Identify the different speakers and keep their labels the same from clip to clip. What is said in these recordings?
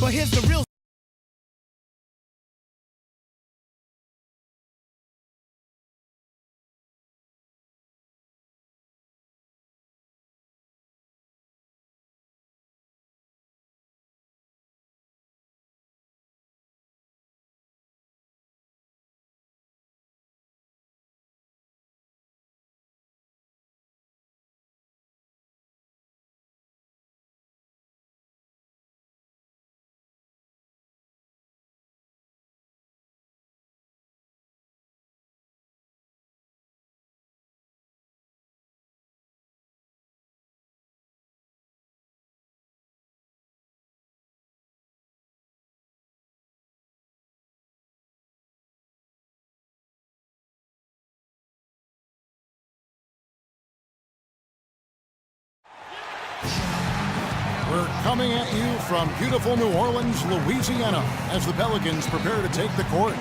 Speaker 1: But here's the real.
Speaker 2: We're coming at you from beautiful New Orleans, Louisiana, as the Pelicans prepare to take the court.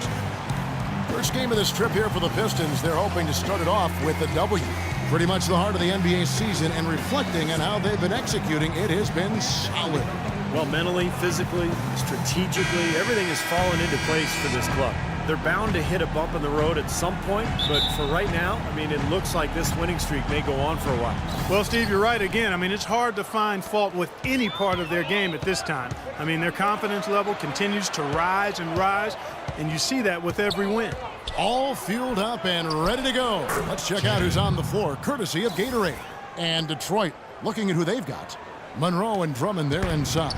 Speaker 2: First game of this trip here for the Pistons. They're hoping to start it off with a W. Pretty much the heart of the NBA season, and reflecting on how they've been executing, it has been solid.
Speaker 3: Well, mentally, physically, strategically, everything has fallen into place for this club. They're bound to hit a bump in the road at some point, but for right now, I mean, it looks like this winning streak may go on for a while.
Speaker 4: Well, Steve, you're right again. I mean, it's hard to find fault with any part of their game at this time. I mean, their confidence level continues to rise and rise, and you see that with every win.
Speaker 2: All fueled up and ready to go. Let's check out who's on the floor, courtesy of Gatorade. And Detroit, looking at who they've got. Monroe and Drummond there inside.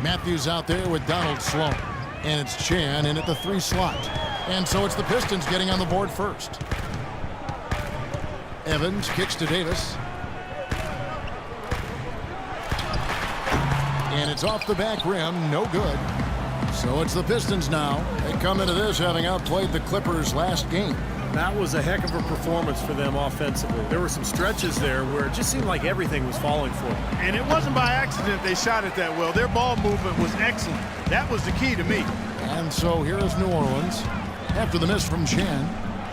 Speaker 2: Matthews out there with Donald Sloan. And it's Chan in at the 3 slot. And so it's the Pistons getting on the board first. Evans kicks to Davis. And it's off the back rim, no good. So it's the Pistons now. They come into this having outplayed the Clippers last game.
Speaker 3: That was a heck of a performance for them offensively. There were some stretches there where it just seemed like everything was falling for them.
Speaker 4: And it wasn't by accident they shot it that well. Their ball movement was excellent. That was the key to me.
Speaker 2: And so here is New Orleans after the miss from Chan.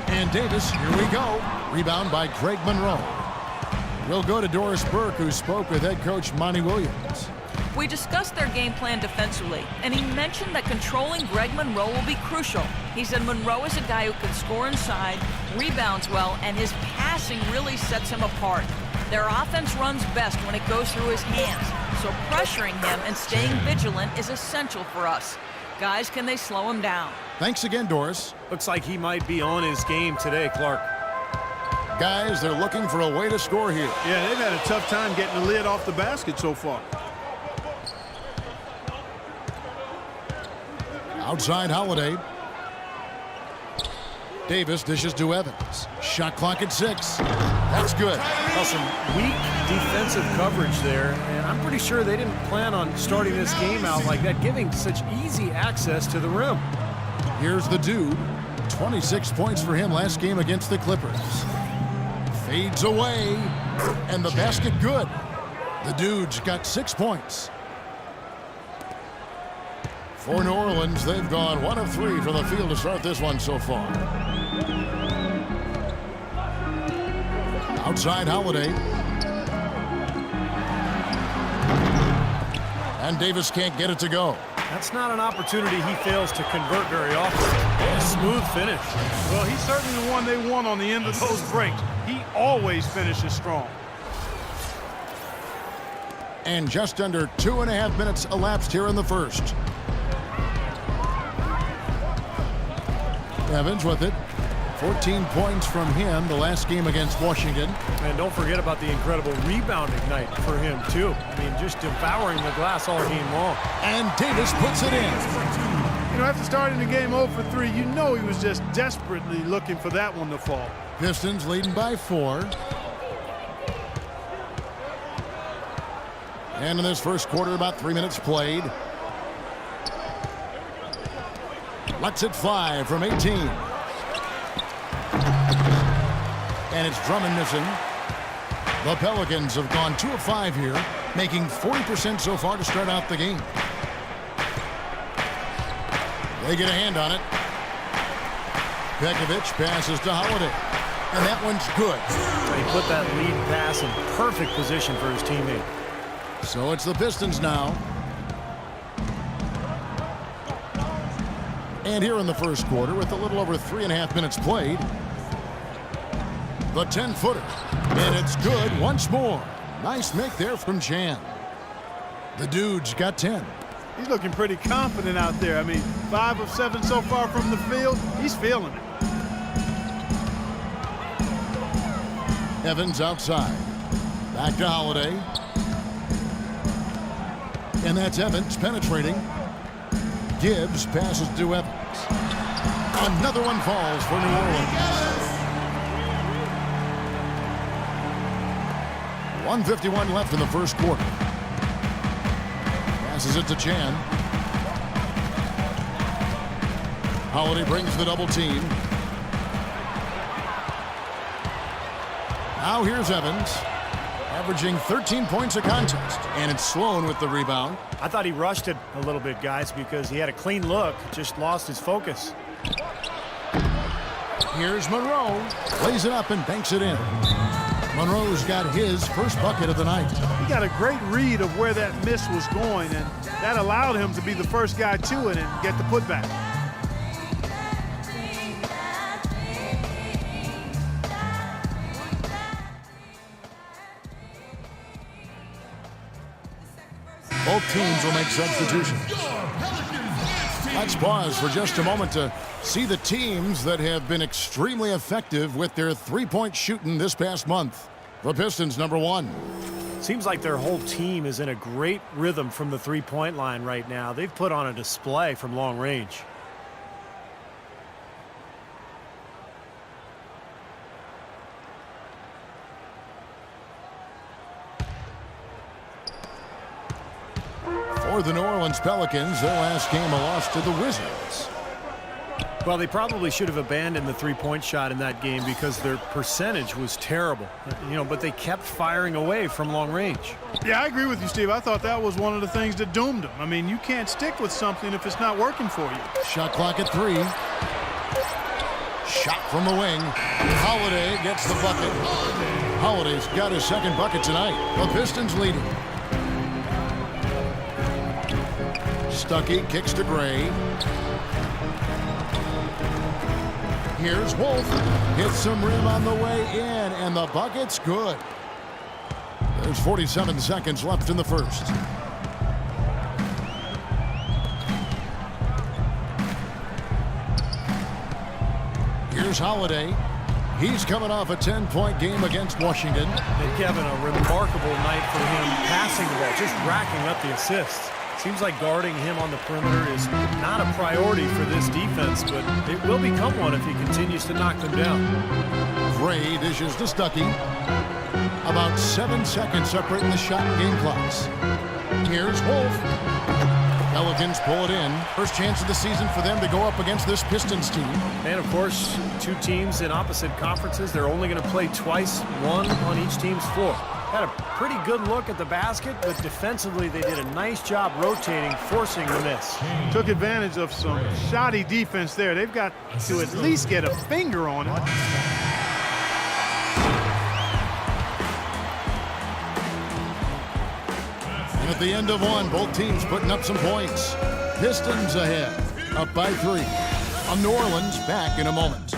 Speaker 2: And Davis, here we go. Rebound by Greg Monroe. We'll go to Doris Burke, who spoke with head coach Monty Williams.
Speaker 5: We discussed their game plan defensively, and he mentioned that controlling Greg Monroe will be crucial. He said Monroe is a guy who can score inside, rebounds well, and his passing really sets him apart. Their offense runs best when it goes through his hands, so pressuring him and staying vigilant is essential for us. Guys, can they slow him down?
Speaker 2: Thanks again, Doris.
Speaker 3: Looks like he might be on his game today, Clark.
Speaker 2: Guys, they're looking for a way to score here.
Speaker 4: Yeah, they've had a tough time getting the lid off the basket so far.
Speaker 2: Outside Holiday. Davis dishes to Evans. Shot clock at 6. That's good.
Speaker 3: Well, some weak defensive coverage there, and I'm pretty sure they didn't plan on starting this game out like that, giving such easy access to the rim.
Speaker 2: Here's the dude. 26 points for him last game against the Clippers. Fades away, and the basket good. The dude's got 6 points. For New Orleans, they've gone 1 of 3 from the field to start this one so far. Outside Holiday. And Davis can't get it to go.
Speaker 3: That's not an opportunity he fails to convert very often. A smooth finish.
Speaker 4: Well, he's certainly the one they want on the end of those breaks. He always finishes strong.
Speaker 2: And just under 2.5 minutes elapsed here in the first. Evans with it. 14 points from him the last game against Washington.
Speaker 3: And don't forget about the incredible rebounding night for him, too. I mean, just devouring the glass all game long.
Speaker 2: And Davis puts it in.
Speaker 4: You know, after starting the game 0 for 3, you know he was just desperately looking for that one to fall.
Speaker 2: Pistons leading by 4. And in this first quarter, about 3 minutes played. Lets it fly from 18. And it's Drummond missing. The Pelicans have gone 2 of 5 here, making 40% so far to start out the game. They get a hand on it. Pekovic passes to Holiday. And that one's good.
Speaker 3: He put that lead pass in perfect position for his teammate.
Speaker 2: So it's the Pistons now. And here in the first quarter, with a little over 3.5 minutes played, the 10-footer. And it's good once more. Nice make there from Chan. The dude's got 10.
Speaker 4: He's looking pretty confident out there. I mean, 5 of 7 so far from the field. He's feeling it.
Speaker 2: Evans outside. Back to Holiday. And that's Evans penetrating. Gibbs passes to Evans. Another one falls for New Orleans. 1:51 left in the first quarter. Passes it to Chan. Holiday brings the double team. Now here's Evans, averaging 13 points a contest, and it's Sloan with the rebound.
Speaker 3: I thought he rushed it a little bit, guys, because he had a clean look, just lost his focus.
Speaker 2: Here's Monroe, lays it up and banks it in. Monroe's got his first bucket of the night.
Speaker 4: He got a great read of where that miss was going, and that allowed him to be the first guy to it and get the putback.
Speaker 2: Both teams will make substitutions. Let's pause for just a moment to see the teams that have been extremely effective with their three-point shooting this past month. The Pistons, number 1.
Speaker 3: Seems like their whole team is in a great rhythm from the three-point line right now. They've put on a display from long range.
Speaker 2: For the New Orleans Pelicans, their last game a loss to the Wizards.
Speaker 3: Well, they probably should have abandoned the three-point shot in that game because their percentage was terrible. But they kept firing away from long range.
Speaker 4: Yeah, I agree with you, Steve. I thought that was one of the things that doomed them. I mean, you can't stick with something if it's not working for you.
Speaker 2: Shot clock at 3. Shot from the wing. Holiday gets the bucket. Holiday's got his second bucket tonight. The Pistons leading. Stuckey kicks to Gray. Here's Wolf. Hits some rim on the way in, and the bucket's good. There's 47 seconds left in the first. Here's Holiday. He's coming off a 10-point game against Washington.
Speaker 3: And Kevin, a remarkable night for him passing the ball, just racking up the assists. Seems like guarding him on the perimeter is not a priority for this defense, but it will become one if he continues to knock them down.
Speaker 2: Gray dishes to Stuckey. About 7 seconds separating the shot and game clocks. Here's Wolf. Pelicans pull it in. First chance of the season for them to go up against this Pistons team.
Speaker 3: And, of course, two teams in opposite conferences. They're only going to play twice, one on each team's floor. Had a pretty good look at the basket, but defensively they did a nice job rotating, forcing the miss.
Speaker 4: Took advantage of some shoddy defense there. They've got to at least get a finger on it.
Speaker 2: And at the end of one, both teams putting up some points. Pistons ahead, up by 3. New Orleans back in a moment.